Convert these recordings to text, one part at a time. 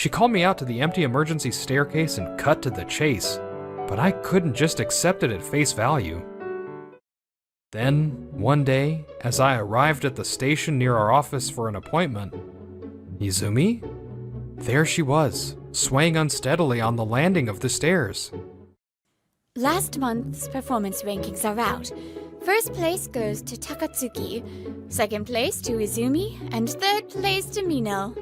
She called me out to the empty emergency staircase and cut to the chase, but I couldn't just accept it at face value. Then, one day, as I arrived at the station near our office for an appointment, Izumi? There she was, swaying unsteadily on the landing of the stairs. Last month's performance rankings are out. First place goes to Takatsuki, second place to Izumi, and third place to Mino.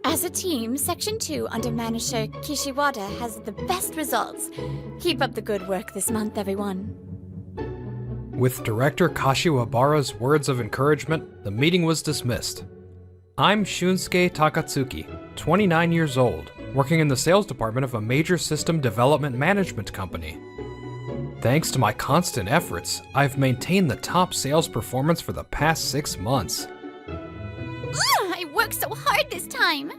As a team, Section 2 under manager Kishiwada has the best results. Keep up the good work this month, everyone. With director Kashiwabara's words of encouragement, the meeting was dismissed. I'm Shunsuke Takatsuki, 29 years old, working in the sales department of a major system development management company. Thanks to my constant efforts, I've maintained the top sales performance for the past 6 months. I worked so hard this time!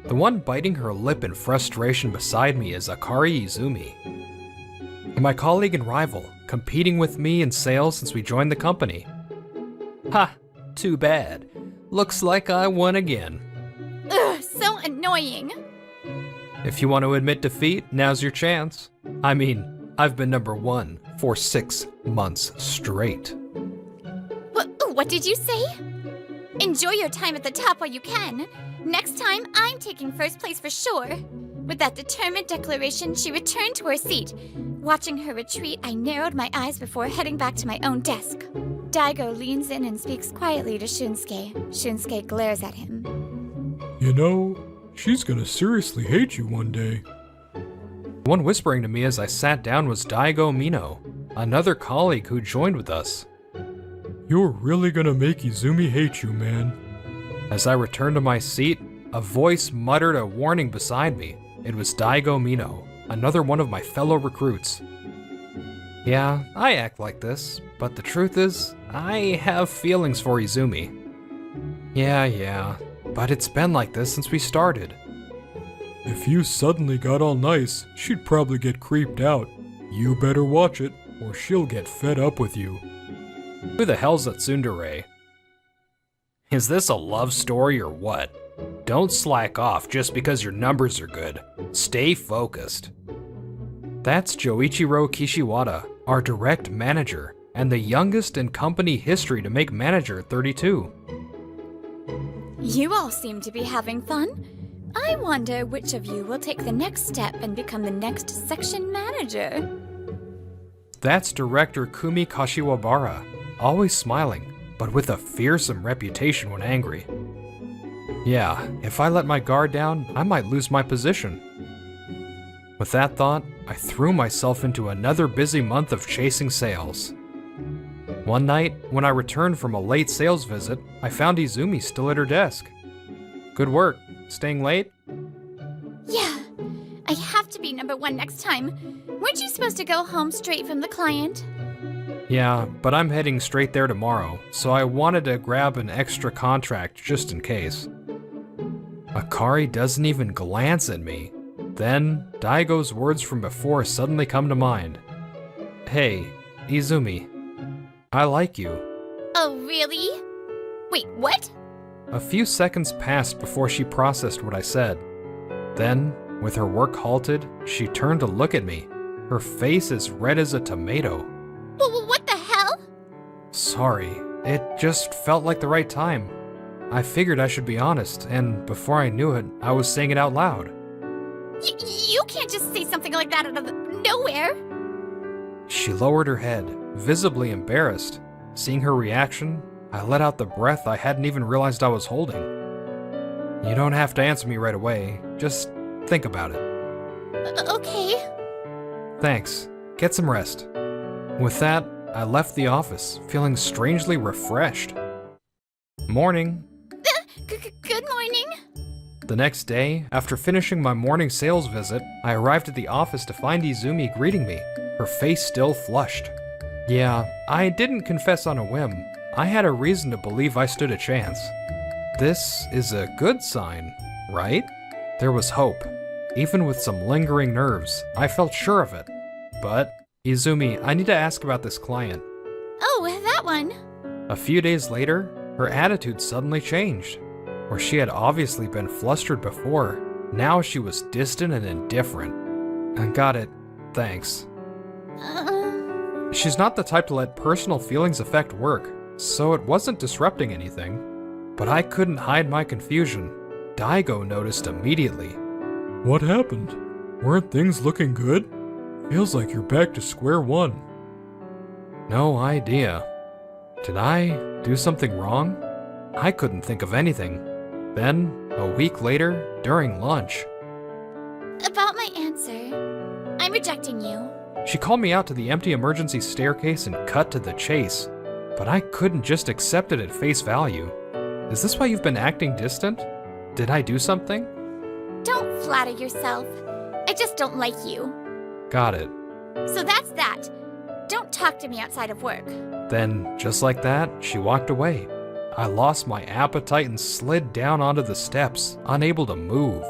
The one biting her lip in frustration beside me is Akari Izumi, my colleague and rival, competing with me in sales since we joined the company. Ha! Too bad. Looks like I won again. Ugh, so annoying! If you want to admit defeat, now's your chance. I mean, I've been number 1 for 6 months straight. What did you say? Enjoy your time at the top while you can. Next time, I'm taking first place for sure. With that determined declaration, she returned to her seat. Watching her retreat, I narrowed my eyes before heading back to my own desk. Daigo leans in and speaks quietly to Shunsuke. Shunsuke glares at him. You know, she's gonna seriously hate you one day. The one whispering to me as I sat down was Daigo Mino, another colleague who joined with us. You're really gonna make Izumi hate you, man. As I returned to my seat, a voice muttered a warning beside me. It was Daigo Mino, another one of my fellow recruits. Yeah, I act like this, but the truth is, I have feelings for Izumi. Yeah, but it's been like this since we started. If you suddenly got all nice, she'd probably get creeped out. You better watch it, or she'll get fed up with you. Who the hell's a tsundere? Is this a love story or what? Don't slack off just because your numbers are good. Stay focused. That's Joichiro Kishiwada, our direct manager, and the youngest in company history to make manager at 32. You all seem to be having fun. I wonder which of you will take the next step and become the next section manager. That's director Kumi Kashiwabara, always smiling, but with a fearsome reputation when angry. Yeah, if I let my guard down, I might lose my position. With that thought, I threw myself into another busy month of chasing sales. One night, when I returned from a late sales visit, I found Izumi still at her desk. Good work. Staying late? Yeah, I have to be number 1 next time. Weren't you supposed to go home straight from the client? Yeah, but I'm heading straight there tomorrow, so I wanted to grab an extra contract just in case. Akari doesn't even glance at me. Then, Daigo's words from before suddenly come to mind. Hey, Izumi, I like you. Oh, really? Wait, what? A few seconds passed before she processed what I said. Then, with her work halted, she turned to look at me, her face as red as a tomato. What the hell? Sorry, it just felt like the right time. I figured I should be honest, and before I knew it, I was saying it out loud. You can't just say something like that out of nowhere. She lowered her head, visibly embarrassed. Seeing her reaction, I let out the breath I hadn't even realized I was holding. You don't have to answer me right away, just think about it. Okay. Thanks. Get some rest. With that, I left the office, feeling strangely refreshed. Morning. Good morning. The next day, after finishing my morning sales visit, I arrived at the office to find Izumi greeting me, her face still flushed. Yeah, I didn't confess on a whim. I had a reason to believe I stood a chance. This is a good sign, right? There was hope. Even with some lingering nerves, I felt sure of it. But, Izumi, I need to ask about this client. Oh, that one. A few days later, her attitude suddenly changed. Where she had obviously been flustered before, now she was distant and indifferent. Got it. Thanks. She's not the type to let personal feelings affect work, so it wasn't disrupting anything. But I couldn't hide my confusion. Daigo noticed immediately. What happened? Weren't things looking good? Feels like you're back to square one. No idea. Did I do something wrong? I couldn't think of anything. Then, a week later, during lunch. About my answer, I'm rejecting you. She called me out to the empty emergency staircase and cut to the chase. But I couldn't just accept it at face value. Is this why you've been acting distant? Did I do something? Don't flatter yourself. I just don't like you. Got it. So that's that. Don't talk to me outside of work. Then, just like that, she walked away. I lost my appetite and slid down onto the steps, unable to move.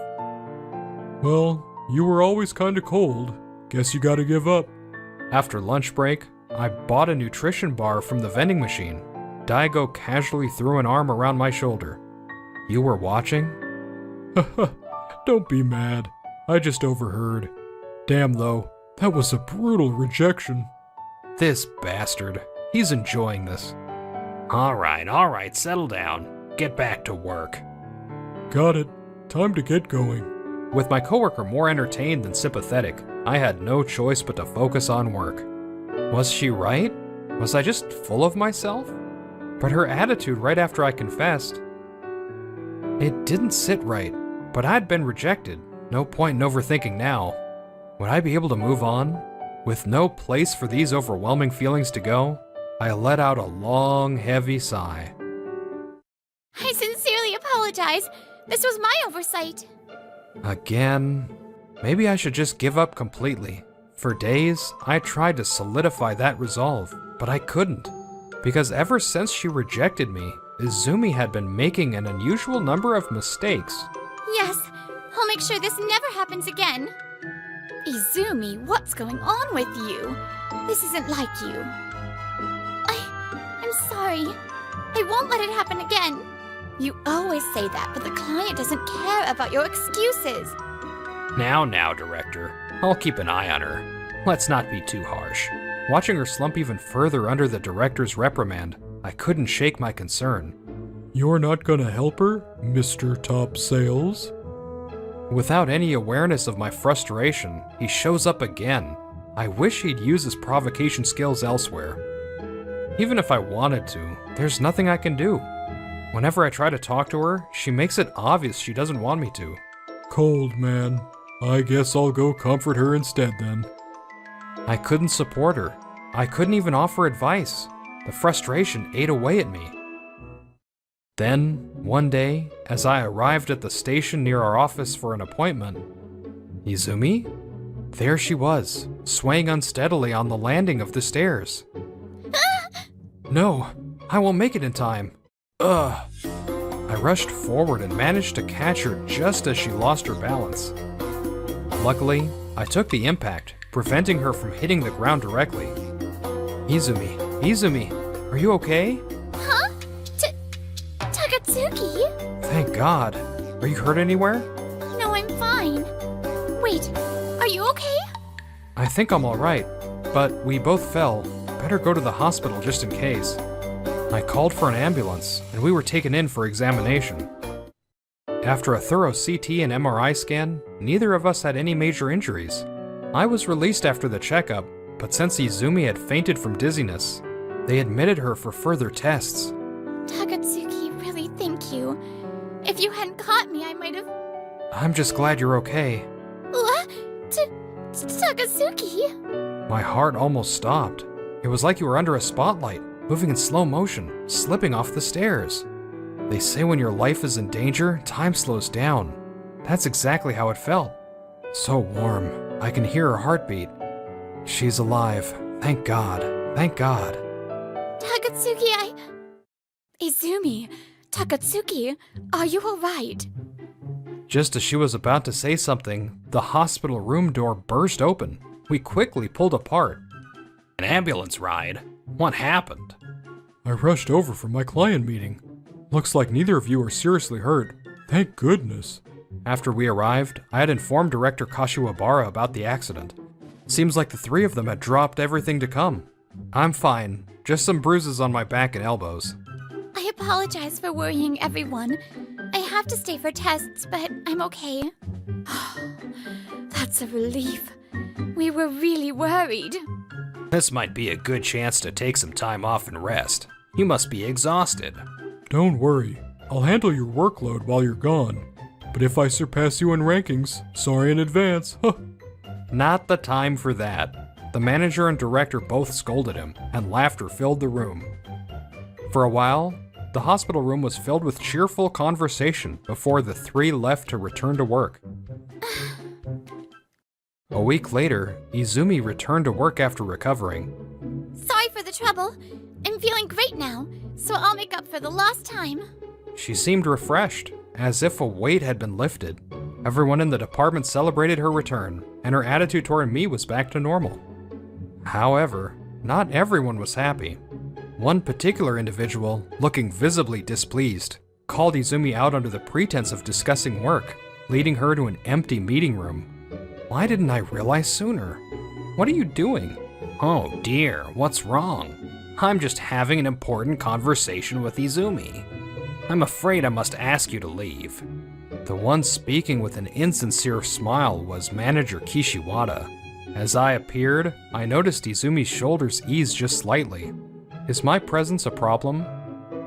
Well, you were always kinda cold. Guess you gotta give up. After lunch break, I bought a nutrition bar from the vending machine. Daigo casually threw an arm around my shoulder. You were watching? Haha, don't be mad. I just overheard. Damn though, that was a brutal rejection. This bastard. He's enjoying this. All right, settle down. Get back to work. Got it. Time to get going. With my coworker more entertained than sympathetic, I had no choice but to focus on work. Was she right? Was I just full of myself? But her attitude right after I confessed, it didn't sit right, but I'd been rejected. No point in overthinking now. Would I be able to move on? With no place for these overwhelming feelings to go, I let out a long, heavy sigh. I sincerely apologize. This was my oversight. Again? Maybe I should just give up completely. For days, I tried to solidify that resolve, but I couldn't. Because ever since she rejected me, Izumi had been making an unusual number of mistakes. Yes, I'll make sure this never happens again. Izumi, what's going on with you? This isn't like you. I'm sorry. I won't let it happen again. You always say that, but the client doesn't care about your excuses. Now, director. I'll keep an eye on her. Let's not be too harsh. Watching her slump even further under the director's reprimand, I couldn't shake my concern. You're not gonna help her, Mr. Top Sales? Without any awareness of my frustration, he shows up again. I wish he'd use his provocation skills elsewhere. Even if I wanted to, there's nothing I can do. Whenever I try to talk to her, she makes it obvious she doesn't want me to. Cold, man. I guess I'll go comfort her instead then. I couldn't support her. I couldn't even offer advice. The frustration ate away at me. Then, one day, as I arrived at the station near our office for an appointment, Izumi? There she was, swaying unsteadily on the landing of the stairs. No, I won't make it in time. Ugh. I rushed forward and managed to catch her just as she lost her balance. Luckily, I took the impact, preventing her from hitting the ground directly. Izumi, are you okay? Huh? Takatsuki? Thank God. Are you hurt anywhere? No, I'm fine. Wait, are you okay? I think I'm alright, but we both fell. Better go to the hospital just in case. I called for an ambulance, and we were taken in for examination. After a thorough CT and MRI scan, neither of us had any major injuries. I was released after the checkup, but since Izumi had fainted from dizziness, they admitted her for further tests. Takatsuki, really thank you. If you hadn't caught me, I might have... I'm just glad you're okay. What? Takatsuki? My heart almost stopped. It was like you were under a spotlight, moving in slow motion, slipping off the stairs. They say when your life is in danger, time slows down. That's exactly how it felt. So warm, I can hear her heartbeat. She's alive. Thank God. Thank God. Takatsuki, Izumi, Takatsuki, are you alright? Just as she was about to say something, the hospital room door burst open. We quickly pulled apart. An ambulance ride? What happened? I rushed over from my client meeting. Looks like neither of you are seriously hurt. Thank goodness. After we arrived, I had informed Director Kashiwabara about the accident. Seems like the three of them had dropped everything to come. I'm fine, just some bruises on my back and elbows. I apologize for worrying everyone. I have to stay for tests, but I'm okay. That's a relief. We were really worried. This might be a good chance to take some time off and rest. You must be exhausted. Don't worry. I'll handle your workload while you're gone. But if I surpass you in rankings, sorry in advance. Not the time for that. The manager and director both scolded him, and laughter filled the room. For a while, the hospital room was filled with cheerful conversation before the three left to return to work. A week later, Izumi returned to work after recovering. Sorry for the trouble. I'm feeling great now, so I'll make up for the lost time. She seemed refreshed, as if a weight had been lifted. Everyone in the department celebrated her return, and her attitude toward me was back to normal. However, not everyone was happy. One particular individual, looking visibly displeased, called Izumi out under the pretense of discussing work, leading her to an empty meeting room. Why didn't I realize sooner? What are you doing? Oh dear, what's wrong? I'm just having an important conversation with Izumi. I'm afraid I must ask you to leave. The one speaking with an insincere smile was Manager Kishiwada. As I appeared, I noticed Izumi's shoulders ease just slightly. Is my presence a problem?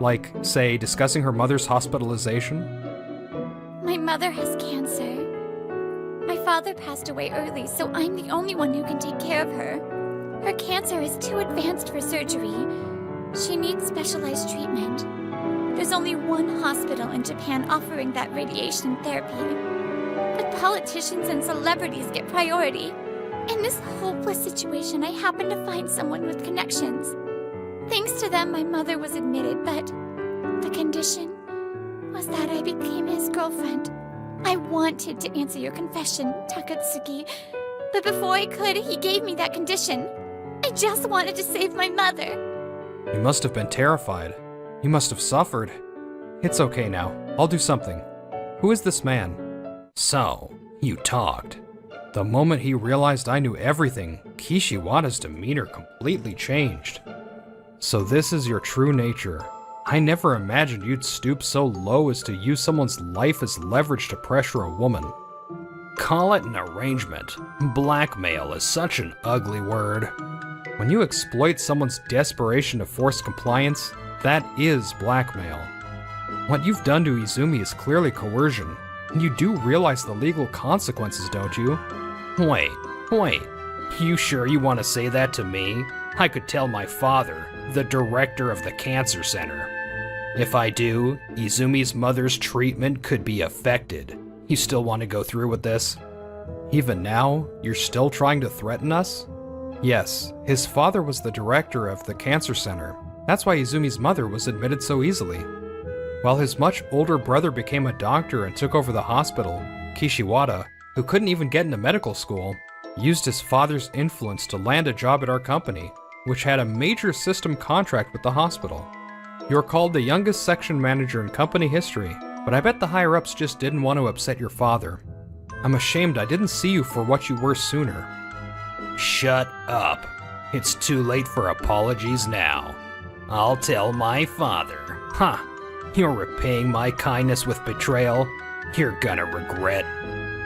Like, say, discussing her mother's hospitalization? My mother has cancer. My father passed away early, so I'm the only one who can take care of her. Her cancer is too advanced for surgery. She needs specialized treatment. There's only one hospital in Japan offering that radiation therapy. But politicians and celebrities get priority. In this hopeless situation, I happened to find someone with connections. Thanks to them, my mother was admitted, but the condition was that I became his girlfriend. I wanted to answer your confession, Takatsuki, but before I could, he gave me that condition. I just wanted to save my mother. You must have been terrified. You must have suffered. It's okay now. I'll do something. Who is this man? So, you talked. The moment he realized I knew everything, Kishiwada's demeanor completely changed. So this is your true nature. I never imagined you'd stoop so low as to use someone's life as leverage to pressure a woman. Call it an arrangement. Blackmail is such an ugly word. When you exploit someone's desperation to force compliance, that is blackmail. What you've done to Izumi is clearly coercion, and you do realize the legal consequences, don't you? Wait. You sure you want to say that to me? I could tell my father, the director of the cancer center. If I do, Izumi's mother's treatment could be affected. You still want to go through with this? Even now, you're still trying to threaten us? Yes, his father was the director of the cancer center. That's why Izumi's mother was admitted so easily. While his much older brother became a doctor and took over the hospital, Kishiwada, who couldn't even get into medical school, used his father's influence to land a job at our company, which had a major system contract with the hospital. You're called the youngest section manager in company history, but I bet the higher-ups just didn't want to upset your father. I'm ashamed I didn't see you for what you were sooner. Shut up. It's too late for apologies now. I'll tell my father. Ha! You're repaying my kindness with betrayal? You're gonna regret.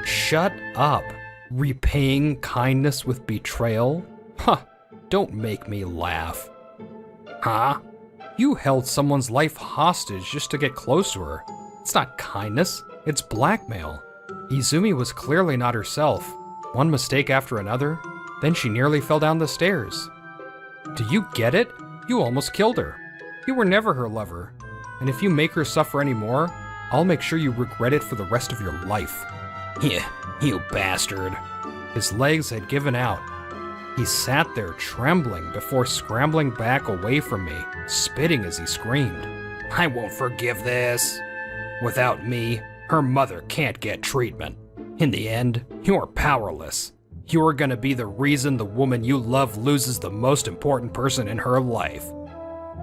Shut up. Repaying kindness with betrayal? Ha! Don't make me laugh. Huh? You held someone's life hostage just to get close to her. It's not kindness, it's blackmail. Izumi was clearly not herself. One mistake after another, then she nearly fell down the stairs. Do you get it? You almost killed her. You were never her lover. And if you make her suffer anymore, I'll make sure you regret it for the rest of your life. Yeah, you bastard. His legs had given out. He sat there trembling before scrambling back away from me, spitting as he screamed. I won't forgive this. Without me, her mother can't get treatment. In the end, you're powerless. You're gonna be the reason the woman you love loses the most important person in her life.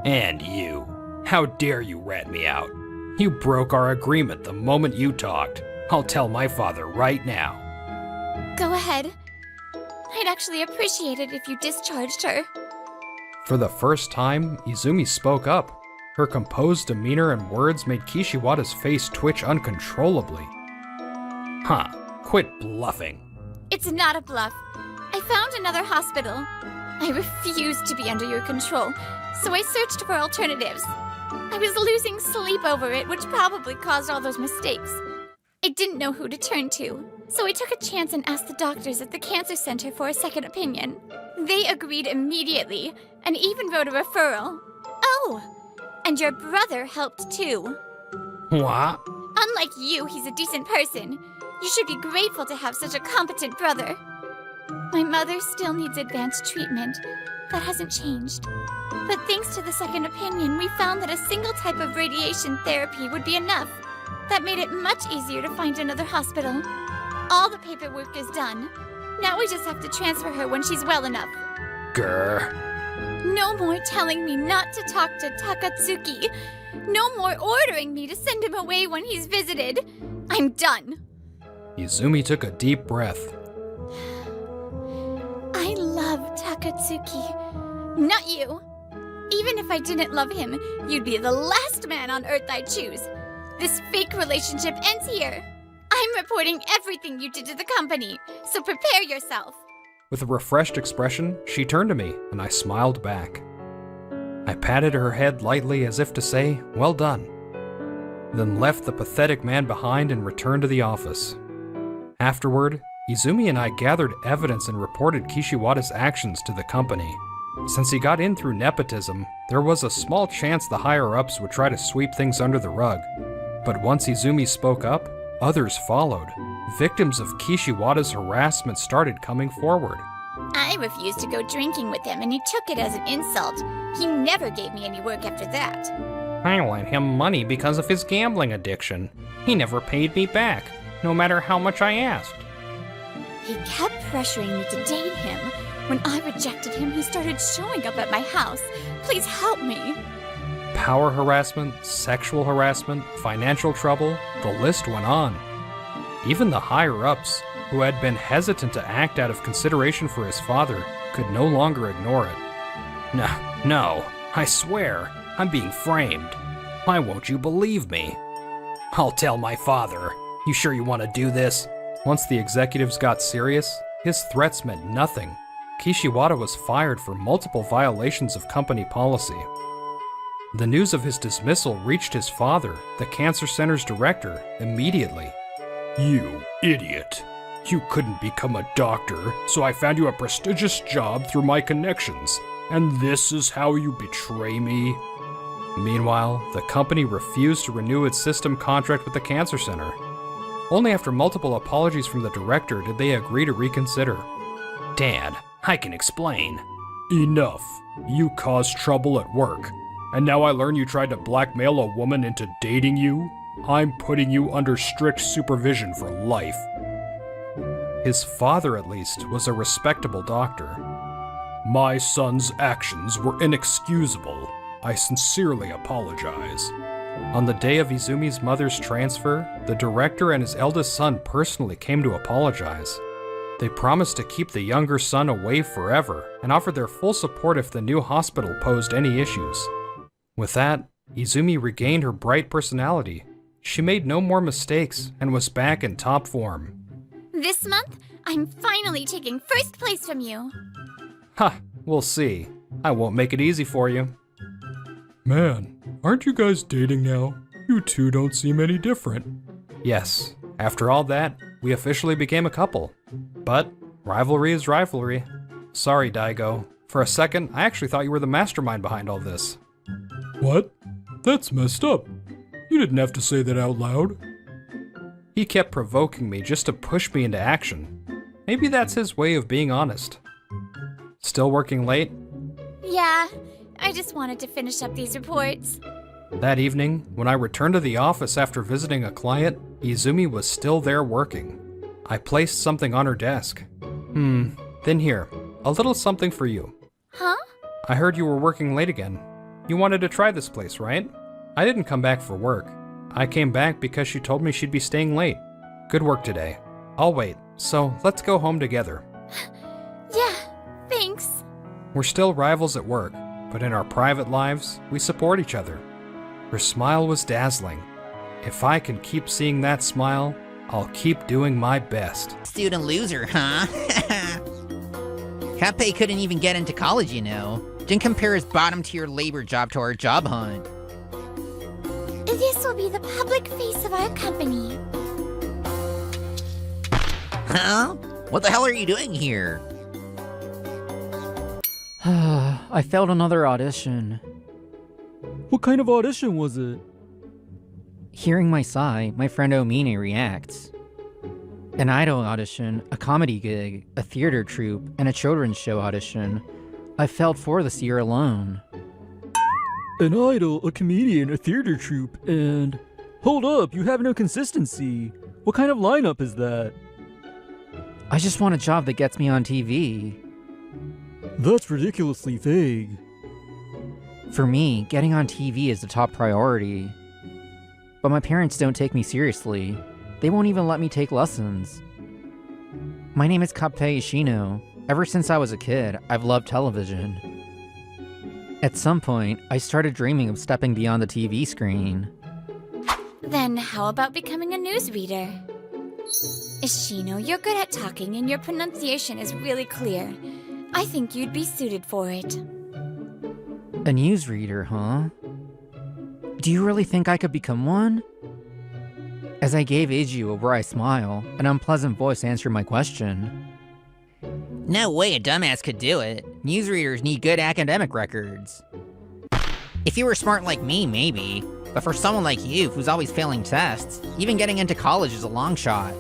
And you. How dare you rat me out? You broke our agreement the moment you talked. I'll tell my father right now. Go ahead. I'd actually appreciate it if you discharged her. For the first time, Izumi spoke up. Her composed demeanor and words made Kishiwada's face twitch uncontrollably. Huh, quit bluffing. It's not a bluff. I found another hospital. I refused to be under your control, so I searched for alternatives. I was losing sleep over it, which probably caused all those mistakes. I didn't know who to turn to, so I took a chance and asked the doctors at the cancer center for a second opinion. They agreed immediately, and even wrote a referral. Oh, and your brother helped too. What? Unlike you, he's a decent person. You should be grateful to have such a competent brother. My mother still needs advanced treatment. That hasn't changed. But thanks to the second opinion, we found that a single type of radiation therapy would be enough. That made it much easier to find another hospital. All the paperwork is done. Now we just have to transfer her when she's well enough. Grr. No more telling me not to talk to Takatsuki. No more ordering me to send him away when he's visited. I'm done. Izumi took a deep breath. I love Takatsuki. Not you. Even if I didn't love him, you'd be the last man on Earth I'd choose. This fake relationship ends here. I'm reporting everything you did to the company, so prepare yourself. With a refreshed expression, she turned to me, and I smiled back. I patted her head lightly as if to say, well done, then left the pathetic man behind and returned to the office. Afterward, Izumi and I gathered evidence and reported Kishiwada's actions to the company. Since he got in through nepotism, there was a small chance the higher-ups would try to sweep things under the rug. But once Izumi spoke up, others followed. Victims of Kishiwada's harassment started coming forward. I refused to go drinking with him, and he took it as an insult. He never gave me any work after that. I lent him money because of his gambling addiction. He never paid me back, no matter how much I asked. He kept pressuring me to date him. When I rejected him, he started showing up at my house. Please help me. Power harassment, sexual harassment, financial trouble, the list went on. Even the higher-ups, who had been hesitant to act out of consideration for his father, could no longer ignore it. No, I swear, I'm being framed. Why won't you believe me? I'll tell my father. You sure you want to do this? Once the executives got serious, his threats meant nothing. Kishiwada was fired for multiple violations of company policy. The news of his dismissal reached his father, the cancer center's director, immediately. You idiot. You couldn't become a doctor, so I found you a prestigious job through my connections. And this is how you betray me? Meanwhile, the company refused to renew its system contract with the cancer center. Only after multiple apologies from the director did they agree to reconsider. Dad, I can explain. Enough. You caused trouble at work. And now I learn you tried to blackmail a woman into dating you? I'm putting you under strict supervision for life. His father, at least, was a respectable doctor. My son's actions were inexcusable. I sincerely apologize. On the day of Izumi's mother's transfer, the director and his eldest son personally came to apologize. They promised to keep the younger son away forever and offered their full support if the new hospital posed any issues. With that, Izumi regained her bright personality. She made no more mistakes and was back in top form. This month, I'm finally taking first place from you. Ha, we'll see. I won't make it easy for you. Man, aren't you guys dating now? You two don't seem any different. Yes, after all that, we officially became a couple. But rivalry is rivalry. Sorry, Daigo. For a second, I actually thought you were the mastermind behind all this. What? That's messed up. You didn't have to say that out loud. He kept provoking me just to push me into action. Maybe that's his way of being honest. Still working late? Yeah, I just wanted to finish up these reports. That evening, when I returned to the office after visiting a client, Izumi was still there working. I placed something on her desk. Then here, a little something for you. Huh? I heard you were working late again. You wanted to try this place, right? I didn't come back for work. I came back because she told me she'd be staying late. Good work today. I'll wait, so let's go home together. Yeah, thanks. We're still rivals at work, but in our private lives, we support each other. Her smile was dazzling. If I can keep seeing that smile, I'll keep doing my best. Student loser, huh? Kappei couldn't even get into college, you know. Didn't compare his bottom-tier labor job to our job hunt. This will be the public face of our company. Huh? What the hell are you doing here? I failed another audition. What kind of audition was it? Hearing my sigh, my friend Omine reacts. An idol audition, a comedy gig, a theater troupe, and a children's show audition. I failed 4 this year alone. An idol, a comedian, a theater troupe, and... Hold up, you have no consistency. What kind of lineup is that? I just want a job that gets me on TV. That's ridiculously vague. For me, getting on TV is the top priority. But my parents don't take me seriously. They won't even let me take lessons. My name is Kappei Ishino. Ever since I was a kid, I've loved television. At some point, I started dreaming of stepping beyond the TV screen. Then how about becoming a newsreader? Ishino, you're good at talking and your pronunciation is really clear. I think you'd be suited for it. A newsreader, huh? Do you really think I could become one? As I gave Eiju a wry smile, an unpleasant voice answered my question. No way a dumbass could do it. Newsreaders need good academic records. If you were smart like me, maybe. But for someone like you, who's always failing tests, even getting into college is a long shot.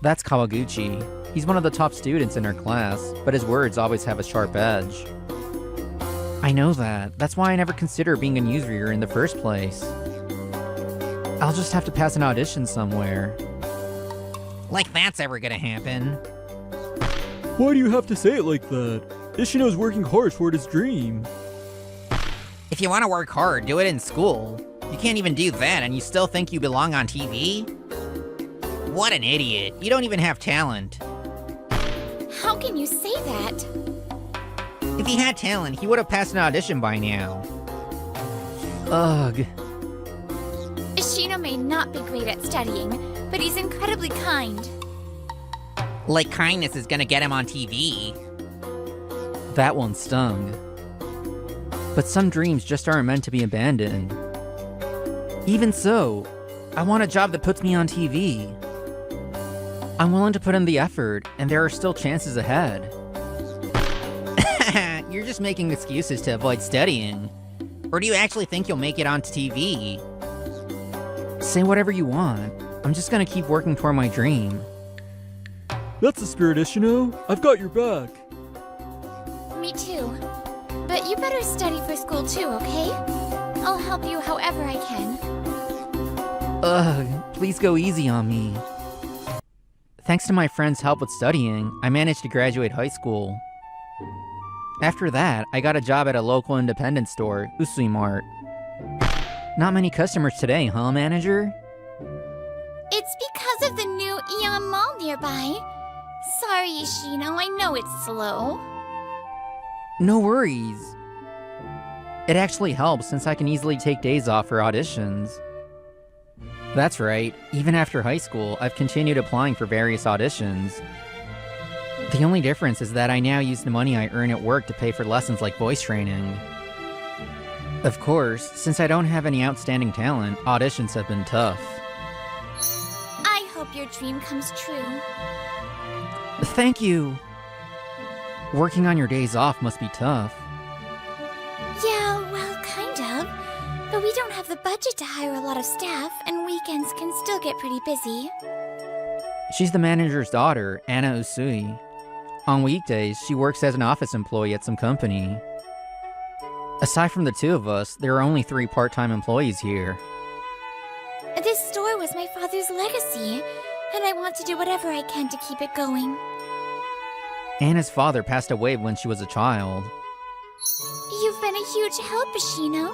That's Kawaguchi. He's one of the top students in our class, but his words always have a sharp edge. I know that. That's why I never considered being a newsreader in the first place. I'll just have to pass an audition somewhere. Like that's ever gonna happen. Why do you have to say it like that? Ishino's working hard toward his dream. If you want to work hard, do it in school. You can't even do that and you still think you belong on TV? What an idiot. You don't even have talent. How can you say that? If he had talent, he would have passed an audition by now. Ugh. Ishino may not be great at studying, but he's incredibly kind. Like kindness is gonna get him on TV. That one stung. But some dreams just aren't meant to be abandoned. Even so, I want a job that puts me on TV. I'm willing to put in the effort, and there are still chances ahead. You're just making excuses to avoid studying. Or do you actually think you'll make it onto TV? Say whatever you want. I'm just gonna keep working toward my dream. That's the spirit, Ishino. I've got your back. Me too. But you better study for school too, okay? I'll help you however I can. Ugh, please go easy on me. Thanks to my friend's help with studying, I managed to graduate high school. After that, I got a job at a local independent store, Usui Mart. Not many customers today, huh, manager? It's because of the new Eon Mall nearby. Sorry, Ishino, I know it's slow. No worries. It actually helps since I can easily take days off for auditions. That's right, even after high school, I've continued applying for various auditions. The only difference is that I now use the money I earn at work to pay for lessons like voice training. Of course, since I don't have any outstanding talent, auditions have been tough. I hope your dream comes true. Thank you! Working on your days off must be tough. Yeah, well, kind of. But we don't have the budget to hire a lot of staff, and weekends can still get pretty busy. She's the manager's daughter, Anna Usui. On weekdays, she works as an office employee at some company. Aside from the two of us, there are only 3 part-time employees here. This store was my father's legacy, and I want to do whatever I can to keep it going. Anna's father passed away when she was a child. You've been a huge help, Ishino.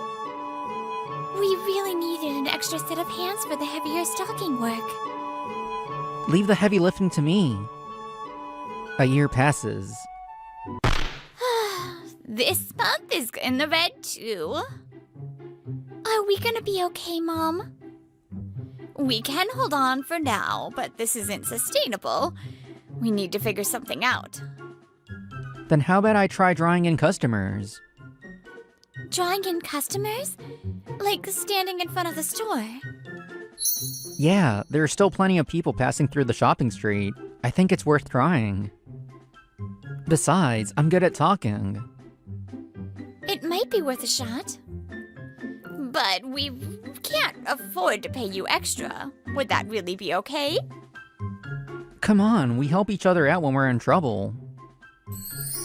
We really needed an extra set of hands for the heavier stocking work. Leave the heavy lifting to me. A year passes. This month is in the red too. Are we gonna be okay, Mom? We can hold on for now, but this isn't sustainable. We need to figure something out. Then how about I try drawing in customers? Drawing in customers? Like standing in front of the store? Yeah, there are still plenty of people passing through the shopping street. I think it's worth trying. Besides, I'm good at talking. It might be worth a shot. But we can't afford to pay you extra. Would that really be okay? Come on, we help each other out when we're in trouble.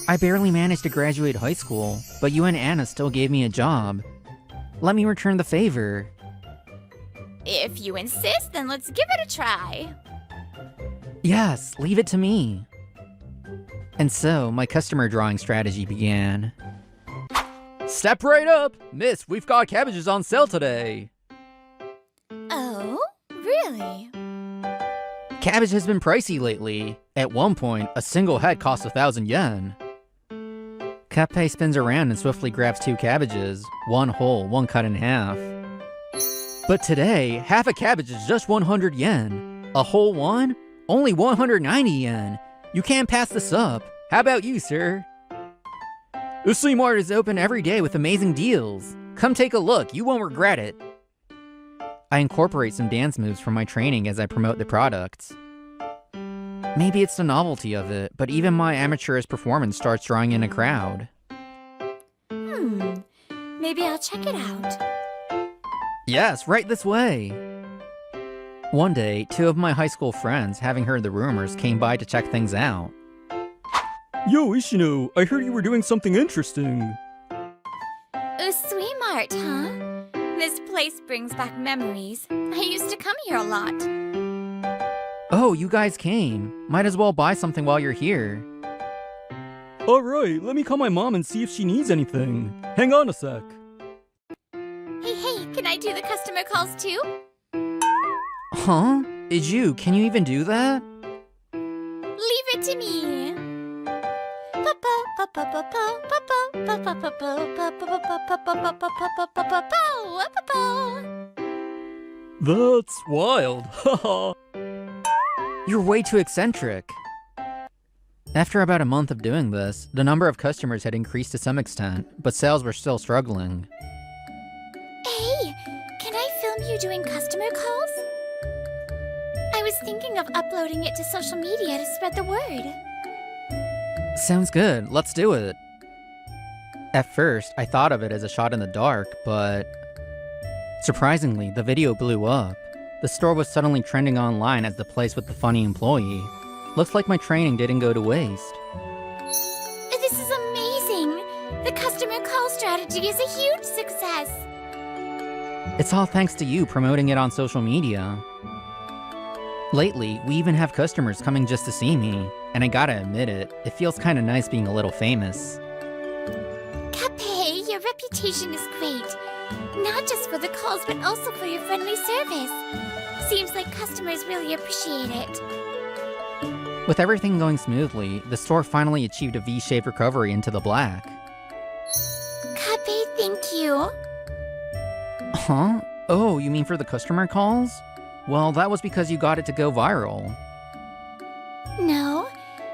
I barely managed to graduate high school, but you and Anna still gave me a job. Let me return the favor. If you insist, then let's give it a try. Yes, leave it to me. And so, my customer drawing strategy began. Step right up! Miss, we've got cabbages on sale today. Oh, really? Cabbage has been pricey lately. At one point, a single head cost 1,000 yen. Kappei spins around and swiftly grabs 2 cabbages, one whole, one cut in half. But today, half a cabbage is just 100 yen. A whole one? Only 190 yen. You can't pass this up. How about you, sir? The Flea Mart is open every day with amazing deals. Come take a look, you won't regret it. I incorporate some dance moves from my training as I promote the products. Maybe it's the novelty of it, but even my amateurish performance starts drawing in a crowd. Maybe I'll check it out. Yes, right this way. One day, 2 of my high school friends, having heard the rumors, came by to check things out. Yo, Ishino, I heard you were doing something interesting. Usui Mart, huh? This place brings back memories. I used to come here a lot. Oh, you guys came. Might as well buy something while you're here. Alright, let me call my mom and see if she needs anything. Hang on a sec. Hey, can I do the customer calls too? Huh? Can you even do that? Leave it to me. That's wild, haha. You're way too eccentric. After about a month of doing this, the number of customers had increased to some extent, but sales were still struggling. Hey, can I film you doing customer calls? I was thinking of uploading it to social media to spread the word. Sounds good, let's do it. At first, I thought of it as a shot in the dark, but... surprisingly, the video blew up. The store was suddenly trending online as the place with the funny employee. Looks like my training didn't go to waste. This is amazing! The customer call strategy is a huge success! It's all thanks to you promoting it on social media. Lately, we even have customers coming just to see me, and I gotta admit it feels kinda nice being a little famous. Kappei, your reputation is great. Not just for the calls, but also for your friendly service. Seems like customers really appreciate it. With everything going smoothly, the store finally achieved a V-shaped recovery into the black. Kappei, thank you. Huh? Oh, you mean for the customer calls? Well, that was because you got it to go viral. No,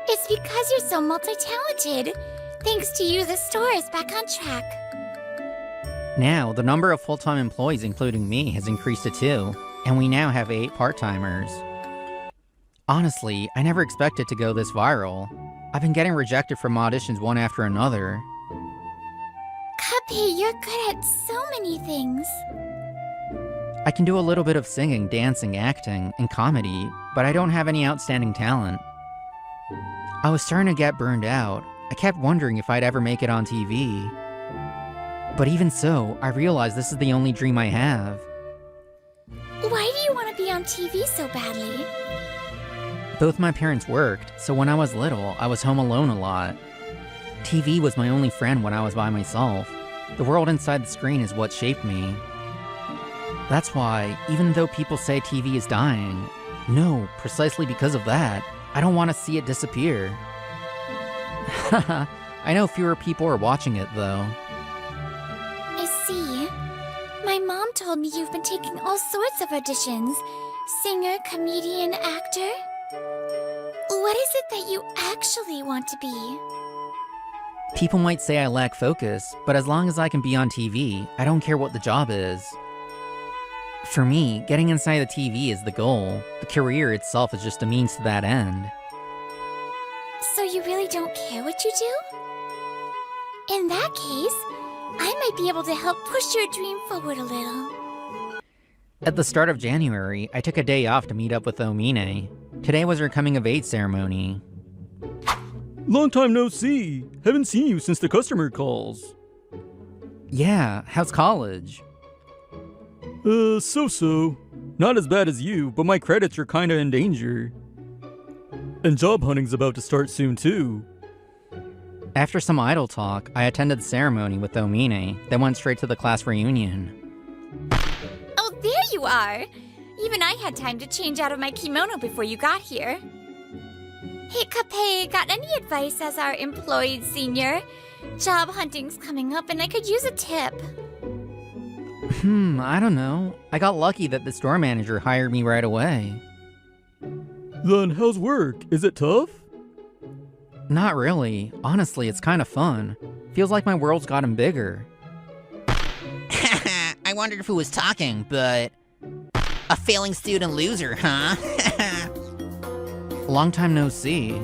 it's because you're so multi-talented. Thanks to you, the store is back on track. Now, the number of full-time employees, including me, has increased to 2, and we now have 8 part-timers. Honestly, I never expected to go this viral. I've been getting rejected from auditions one after another. Kappei, you're good at so many things. I can do a little bit of singing, dancing, acting, and comedy, but I don't have any outstanding talent. I was starting to get burned out. I kept wondering if I'd ever make it on TV. But even so, I realized this is the only dream I have. Why do you want to be on TV so badly? Both my parents worked, so when I was little, I was home alone a lot. TV was my only friend when I was by myself. The world inside the screen is what shaped me. That's why, even though people say TV is dying, no, precisely because of that, I don't want to see it disappear. Haha, I know fewer people are watching it, though. I see. My mom told me you've been taking all sorts of auditions. Singer, comedian, actor? What is it that you actually want to be? People might say I lack focus, but as long as I can be on TV, I don't care what the job is. For me, getting inside the TV is the goal. The career itself is just a means to that end. So you really don't care what you do? In that case, I might be able to help push your dream forward a little. At the start of January, I took a day off to meet up with Omine. Today was her coming-of-age ceremony. Long time no see. Haven't seen you since the customer calls. Yeah, how's college? So-so. Not as bad as you, but my credits are kinda in danger. And job hunting's about to start soon, too. After some idle talk, I attended the ceremony with Omine, then went straight to the class reunion. Oh, there you are! Even I had time to change out of my kimono before you got here. Hey, Kappei, got any advice as our employed senior? Job hunting's coming up and I could use a tip. I don't know. I got lucky that the store manager hired me right away. Then how's work? Is it tough? Not really. Honestly, it's kind of fun. Feels like my world's gotten bigger. I wondered if who was talking, but... A failing student loser, huh? Long time no see.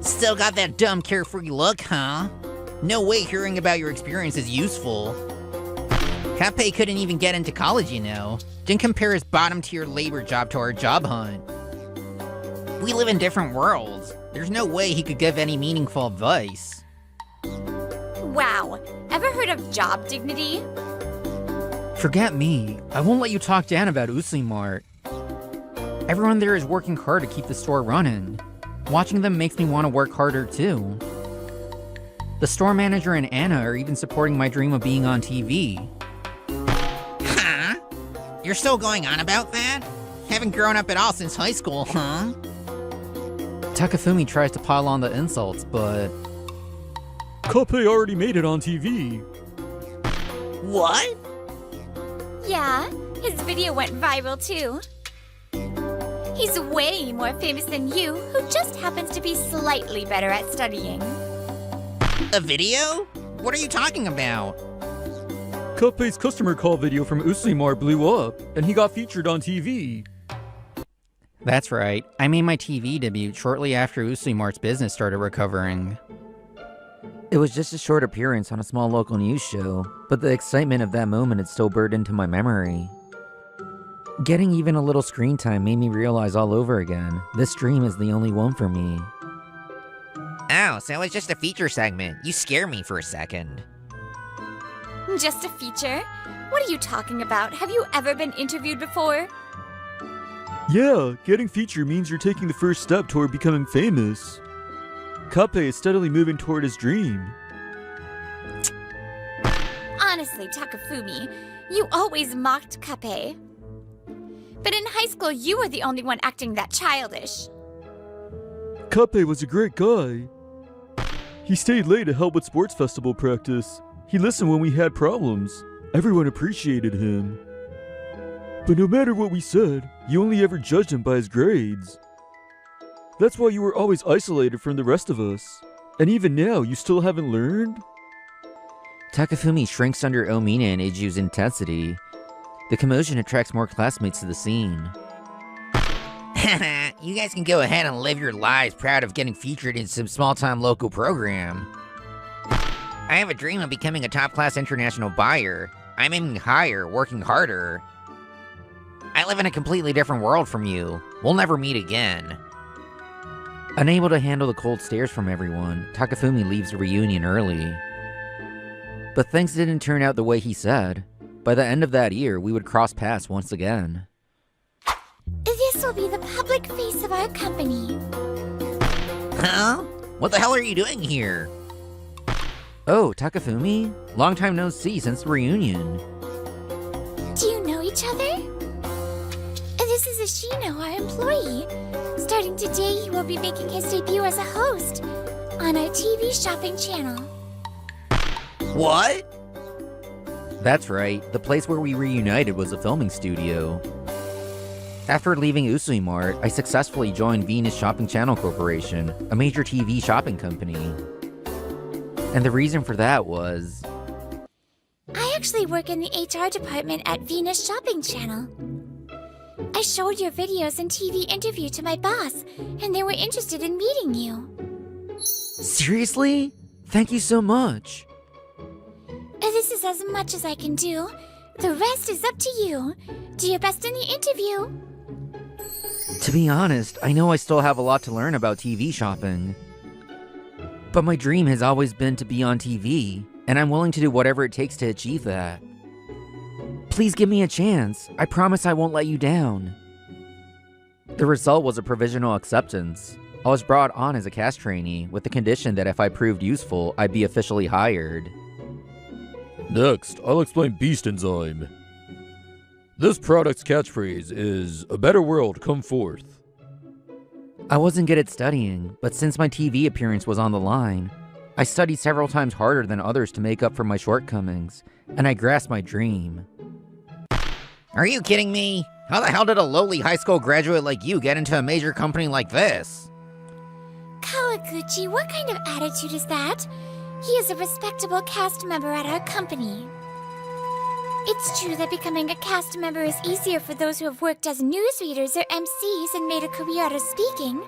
Still got that dumb carefree look, huh? No way hearing about your experience is useful. Kappei couldn't even get into college, you know. Didn't compare his bottom-tier labor job to our job hunt. We live in different worlds. There's no way he could give any meaningful advice. Wow, ever heard of job dignity? Forget me. I won't let you talk down about Usui-Mart. Everyone there is working hard to keep the store running. Watching them makes me want to work harder too. The store manager and Anna are even supporting my dream of being on TV. Huh? You're still going on about that? Haven't grown up at all since high school, huh? Takafumi tries to pile on the insults, but... Kappei already made it on TV. What? Yeah, his video went viral too. He's way more famous than you, who just happens to be slightly better at studying. A video? What are you talking about? Kappei's customer call video from Usui-Mart blew up, and he got featured on TV. That's right. I made my TV debut shortly after Usui-Mart's business started recovering. It was just a short appearance on a small local news show, but the excitement of that moment had still burned into my memory. Getting even a little screen time made me realize all over again, this dream is the only one for me. Oh, so it was just a feature segment. You scare me for a second. Just a feature? What are you talking about? Have you ever been interviewed before? Yeah, getting featured means you're taking the first step toward becoming famous. Kappei is steadily moving toward his dream. Honestly, Takafumi, you always mocked Kappei. But in high school, you were the only one acting that childish. Kappei was a great guy. He stayed late to help with sports festival practice. He listened when we had problems. Everyone appreciated him. But no matter what we said, you only ever judged him by his grades. That's why you were always isolated from the rest of us. And even now, you still haven't learned? Takafumi shrinks under Omine and Iju's intensity. The commotion attracts more classmates to the scene. You guys can go ahead and live your lives proud of getting featured in some small-time local program. I have a dream of becoming a top-class international buyer. I'm aiming higher, working harder. I live in a completely different world from you. We'll never meet again. Unable to handle the cold stares from everyone, Takafumi leaves the reunion early. But things didn't turn out the way he said. By the end of that year, we would cross paths once again. This will be the public face of our company. Huh? What the hell are you doing here? Oh, Takafumi? Long time no see since the reunion. Do you know each other? This is Ashino, our employee. Starting today, he will be making his debut as a host on our TV shopping channel. What? That's right, the place where we reunited was a filming studio. After leaving Usui Mart, I successfully joined Venus Shopping Channel Corporation, a major TV shopping company. And the reason for that was... I actually work in the HR department at Venus Shopping Channel. I showed your videos and TV interview to my boss, and they were interested in meeting you. Seriously? Thank you so much. This is as much as I can do. The rest is up to you. Do your best in the interview. To be honest, I know I still have a lot to learn about TV shopping. But my dream has always been to be on TV, and I'm willing to do whatever it takes to achieve that. Please give me a chance. I promise I won't let you down. The result was a provisional acceptance. I was brought on as a cast trainee with the condition that if I proved useful, I'd be officially hired. Next, I'll explain Beast Enzyme. This product's catchphrase is, "A better world, come forth." I wasn't good at studying, but since my TV appearance was on the line, I studied several times harder than others to make up for my shortcomings, and I grasped my dream. Are you kidding me? How the hell did a lowly high school graduate like you get into a major company like this? Kawaguchi, what kind of attitude is that? He is a respectable cast member at our company. It's true that becoming a cast member is easier for those who have worked as newsreaders or MCs and made a career out of speaking.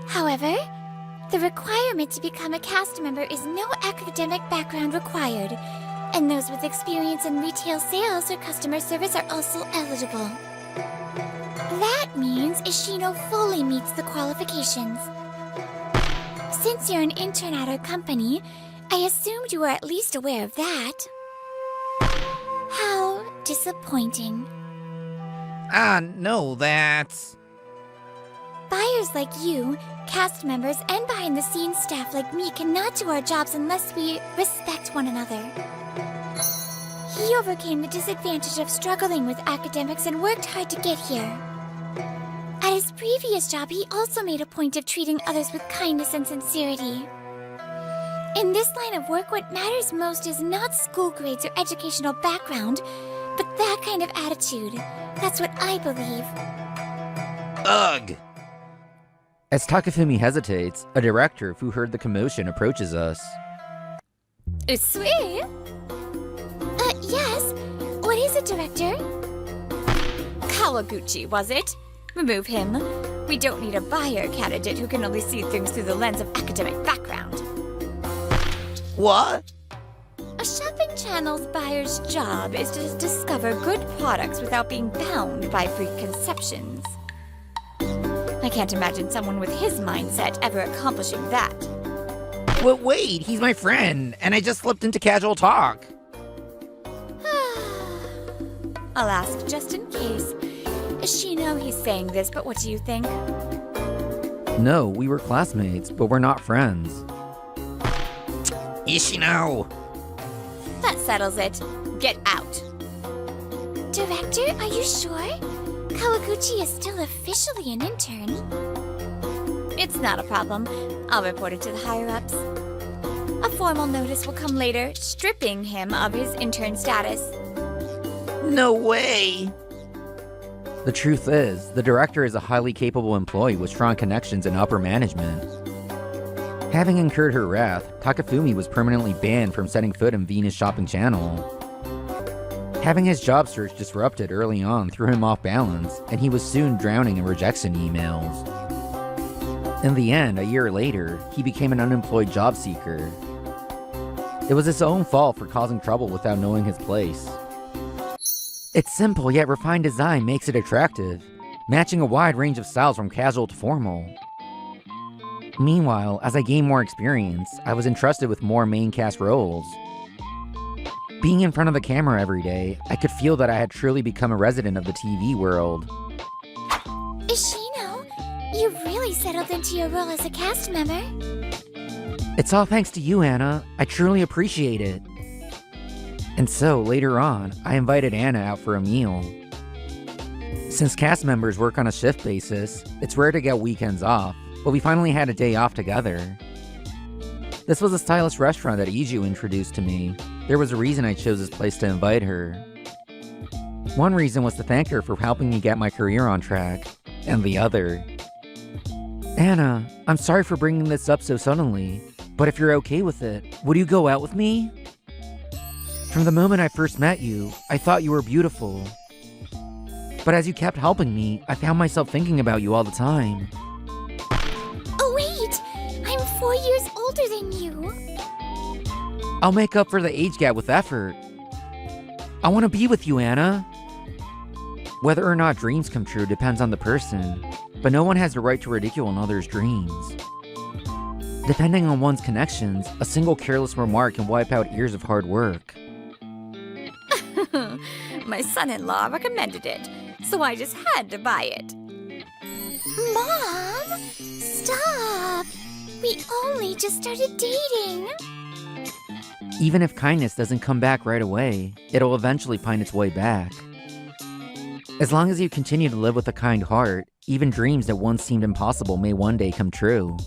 However, the requirement to become a cast member is no academic background required, and those with experience in retail sales or customer service are also eligible. That means Ishino fully meets the qualifications. Since you're an intern at our company, I assumed you were at least aware of that. How disappointing. No, that's... Buyers like you, cast members, and behind-the-scenes staff like me cannot do our jobs unless we respect one another. He overcame the disadvantage of struggling with academics and worked hard to get here. At his previous job, he also made a point of treating others with kindness and sincerity. In this line of work, what matters most is not school grades or educational background, but that kind of attitude. That's what I believe. Ugh! As Takafumi hesitates, a director who heard the commotion approaches us. Usui? Yes. What is it, Director? Kawaguchi, was it? Remove him. We don't need a buyer candidate who can only see things through the lens of academic background. What? A shopping channel's buyer's job is to discover good products without being bound by preconceptions. I can't imagine someone with his mindset ever accomplishing that. Well, wait, he's my friend, and I just slipped into casual talk. I'll ask just in case. Ishino, he's saying this, but what do you think? No, we were classmates, but we're not friends. Ishino! That settles it. Get out. Director, are you sure? Kawaguchi is still officially an intern. It's not a problem. I'll report it to the higher-ups. A formal notice will come later, stripping him of his intern status. No way! The truth is, the director is a highly capable employee with strong connections in upper management. Having incurred her wrath, Takafumi was permanently banned from setting foot in Venus Shopping Channel. Having his job search disrupted early on threw him off balance, and he was soon drowning in rejection emails. In the end, a year later, he became an unemployed job seeker. It was his own fault for causing trouble without knowing his place. Its simple yet refined design makes it attractive, matching a wide range of styles from casual to formal. Meanwhile, as I gained more experience, I was entrusted with more main cast roles. Being in front of the camera every day, I could feel that I had truly become a resident of the TV world. Ishino, you really settled into your role as a cast member. It's all thanks to you, Anna. I truly appreciate it. And so, later on, I invited Anna out for a meal. Since cast members work on a shift basis, it's rare to get weekends off, but we finally had a day off together. This was a stylish restaurant that Iju introduced to me. There was a reason I chose this place to invite her. One reason was to thank her for helping me get my career on track, and the other. Anna, I'm sorry for bringing this up so suddenly, but if you're okay with it, would you go out with me? From the moment I first met you, I thought you were beautiful. But as you kept helping me, I found myself thinking about you all the time. Oh wait! I'm 4 years older than you! I'll make up for the age gap with effort. I want to be with you, Anna. Whether or not dreams come true depends on the person, but no one has the right to ridicule another's dreams. Depending on one's connections, a single careless remark can wipe out years of hard work. My son-in-law recommended it, so I just had to buy it. Mom! Stop! We only just started dating! Even if kindness doesn't come back right away, it'll eventually find its way back. As long as you continue to live with a kind heart, even dreams that once seemed impossible may one day come true.